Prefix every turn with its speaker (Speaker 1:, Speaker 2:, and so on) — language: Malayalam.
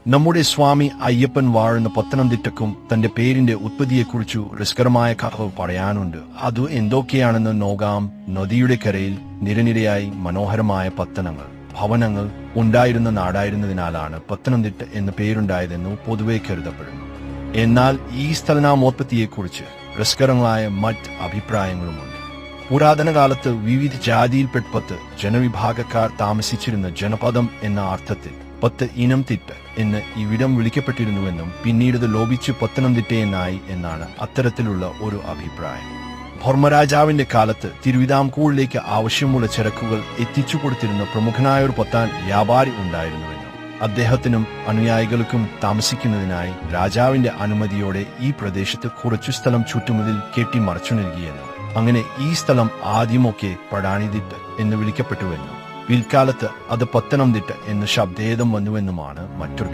Speaker 1: നമ്മുടെ സ്വാമി അയ്യപ്പൻ വാഴുന്ന പത്തനംതിട്ടക്കും തന്റെ പേരിന്റെ ഉത്പത്തിയെക്കുറിച്ചു രസകരമായ കഥ പറയാനുണ്ട്. അത് എന്തൊക്കെയാണെന്ന് നോക്കാം. നദിയുടെ കരയിൽ നിരനിരയായി മനോഹരമായ പത്തനങ്ങൾ, ഭവനങ്ങൾ ഉണ്ടായിരുന്ന നാടായിരുന്നതിനാലാണ് പത്തനംതിട്ട എന്ന പേരുണ്ടായതെന്ന് പൊതുവെ കരുതപ്പെടുന്നു. എന്നാൽ ഈ സ്ഥലനാമോത്പത്തിയെക്കുറിച്ച് രസകരങ്ങളായ മറ്റ് അഭിപ്രായങ്ങളുമുണ്ട്. പുരാതന കാലത്ത് വിവിധ ജാതിയിൽപ്പെട്ട ജനവിഭാഗക്കാർ താമസിച്ചിരുന്ന ജനപദം എന്ന അർത്ഥത്തിൽ ഇനം തിട്ട എന്ന് ഇവിടം വിളിക്കപ്പെട്ടിരുന്നുവെന്നും പിന്നീട് ലോപിച്ച് പത്തനംതിട്ടയെന്നായി എന്നാണ് അത്തരത്തിലുള്ള ഒരു അഭിപ്രായം. ധർമ്മരാജാവിന്റെ കാലത്ത് തിരുവിതാംകൂറിലേക്ക് ആവശ്യമുള്ള ചരക്കുകൾ എത്തിച്ചു കൊടുത്തിരുന്ന പ്രമുഖനായ ഒരു പത്താൻ വ്യാപാരി ഉണ്ടായിരുന്നുവെന്നും അദ്ദേഹത്തിനും അനുയായികൾക്കും താമസിക്കുന്നതിനായി രാജാവിന്റെ അനുമതിയോടെ ഈ പ്രദേശത്ത് കുറച്ചു സ്ഥലം ചുറ്റുമതിൽ കെട്ടിമറച്ചു നൽകിയെന്നും അങ്ങനെ ഈ സ്ഥലം ആദ്യമൊക്കെ പടാണിതിട്ട എന്ന് വിളിക്കപ്പെട്ടുവെന്നും പിൽക്കാലത്ത് അത് പത്തനംതിട്ട എന്ന ശബ്ദേദം വന്നുവെന്നുമാണ് മറ്റൊരു